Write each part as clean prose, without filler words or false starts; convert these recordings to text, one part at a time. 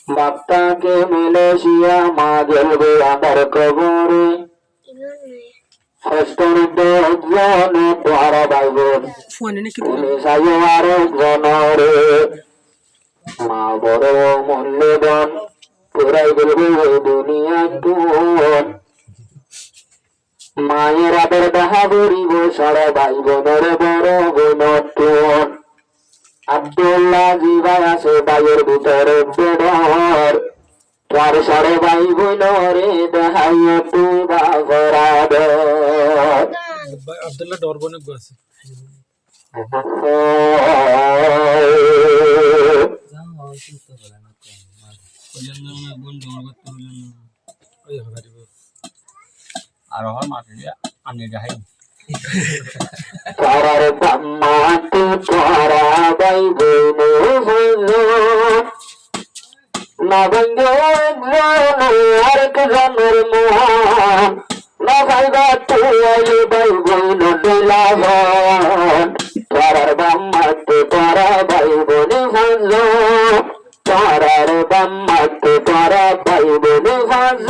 বাপ্তাকে Malaysia মা গেলবে আমার কবরে ষষ্ঠজনে তোহারা বাইবেন পুলিশ আয়ো আরেকজন রে মা বড় মূল্যবান তোরাই বলবে ওই দুনিয়া তোর মায়ের আদর দেখা করিব সারা ভাই বোনের বড় বোন তোর আব্দুল্লাহ জিবাই আছে ভাইয়ের ভিতরে বেডর তোর সারে ভাই বোন রে দেখাইও তুই বাবরাদ আব্দুল্লাহ ডর বনে আছে আর আমি যাই তারার বাম্মাতে তোরা ভাই বোন না ভেঙ্গে আরেক জনের মন না ভাইবা তুই আইলে ভাই বোন দিলাভন তারার বাম্মাতে তোরা ভাই বোন ভাজ তারার বাম্মাতে তোরা ভাই বোন ভাজ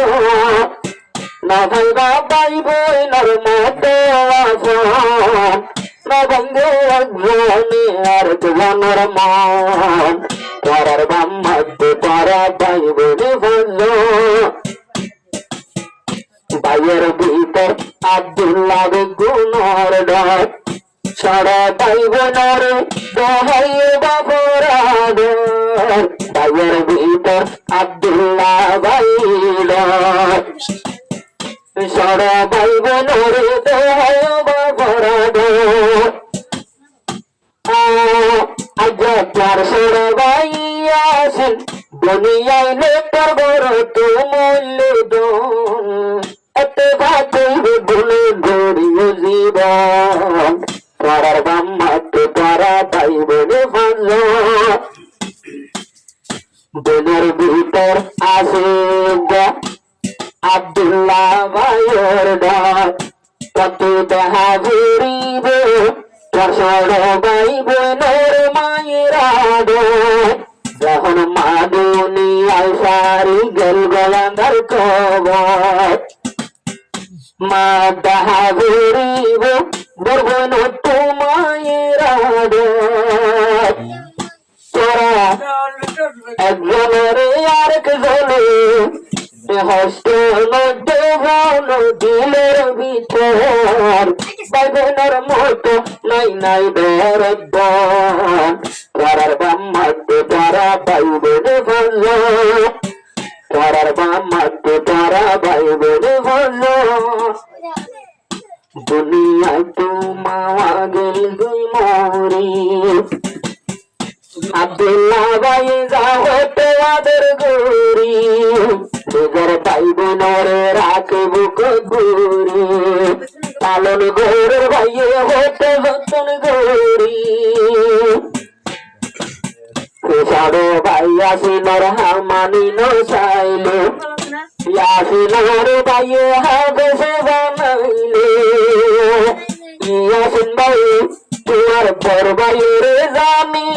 না ভাইবা ভাই বোনের মতো আফন না ভেঙ্গে একজনে আরেক জনের মন তারার বাম্মাতে তোরা ভাই বোন ভাজ ভাইয়ের ভিতর আব্দুল্লাহ গুণর ডর সারা ভাই বোনের দহাই বাবরাদ ভাইয়ের ভিতর আব্দুল্লাহ ভাই ডর সারা ভাই বোনের দহাই বাবরাদ আজ্ঞা চার সারা ভাই আসেন দুনিয়ায় লোকটার বড় তো মূল্যদন এত ভাতেই ভুলে গড়িয়ে জীবন তোরার বাম্মাতে তোরা ভাই বোনে ভাজ বোনের ভিতর আসে আব্দুল্লাহ ভাইয়ের ডাক কত দেখা ঘুরিব তোর সর ভাই বোনের মায়েরা যখন মা দুনিয়ায় সারি গেল গলান্দার খবর মা দেখা ঘুরিব বরবন তোমায়েরা তোরা একজনের আরেক জনে হস্ত মধ্যে ভালো দিলের ভিতর বাইবেনের মতো নাই নাই দরবন তোরার বাম্মাতে তোরা বাইবেন ভাজ তোরার বাম্মাতে তোরা বাইবেন ভাজ দুনিয়ায় তো মাওয়া গেল দুই মরি আব্দুল্লাহ ভাই যাও তোমাদের গরি নিজের ভাই বোনরে রাখে বুক গুরি পালন গৌরের ভাইয়ে হতে যতন গরি সাড়ো ভাই আসিনর হামানি নসাইলে ইয়াসিনর ভাইয়ে হবে সে বানাইলে ইয়াসিন ভাই তোমার পর ভাইয়ের জানি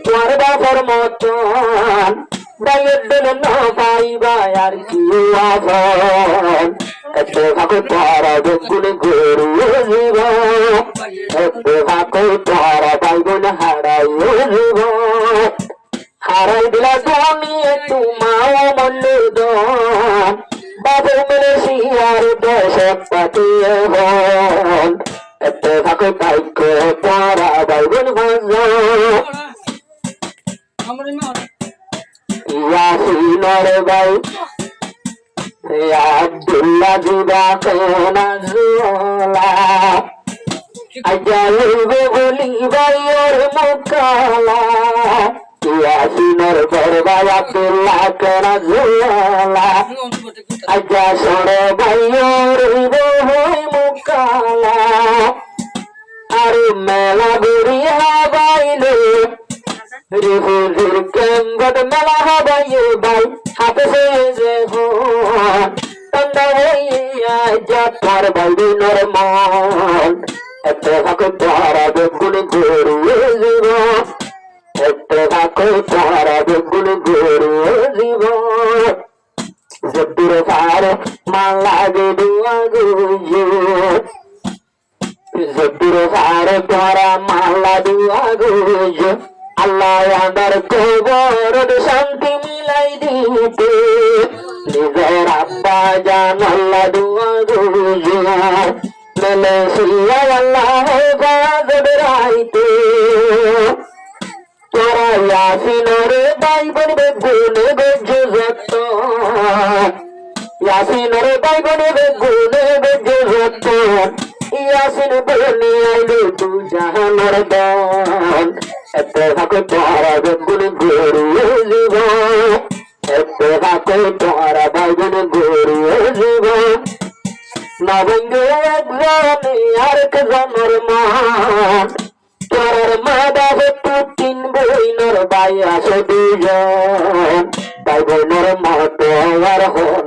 তোমার বাপর মতন ভাইয়ের দিল না পাইবা আর কি আফন এত ভাগো তারা বেগুন গরু জীব এত ভাগো তারা বাইগুন হারাইও জীব হারাই দিলা দুনিয়া তোমাও মূল্যদন বাবু মালয়েশিয়ার দেশে পাঠিয়ে হন এত ভাগো তাইক তারা বাইগুন ভাজ ইয়াসিনর ভাই আব্দুল্লাহ জিবা কেনা জোলা আজালবে বলি ভাইয়ের মুকালা ইয়াসিনর বরবাই আব্দুল্লাহ কেনা জোলা আজা সরে ভাইয়ের বই মুকালা আরে মেলা ঘুরিয়া বাইলে রিহুজুর কেঙ্গট মেলা হবাইয়ে ভাই হাতে যে হন তন্দা হইয়া যা তোর ভাই বিনর মন এত ভাগ তোরা বেগুন গরু জীব এত ভাগ তোরা তোরা বেগুন গরু জীবন জব্দুর সারে মান লাগে দুয়া গুজো জব্দুর সারে তোরা মান লাগে দুয়া গুজো আল্লাহ আমার কবর শান্তি মিলাই দিতে নিজের আব্বা জান আল্লাহ দুয়া গুজো মেলে শিয়া আল্লাহ গাজব রাইতে তোরা ইয়াসিনরে বাইবেল বেগুনে বেজে যত ইয়াসিনরে বাইবেলে বেগুনে বেজে যত ইয়াসিন বলে আইলো তু জাহানের দান এত ভাকে তোরা বেগুনে গরু জীবন এত ভাকে তোরা বাইবেলে গরু জীবন নবঙ্গে একজনে আরেক জনের মান তোর মাদা হতো তিন বইনর বাই আসে দুজন ভাই বোনের মতো আর হন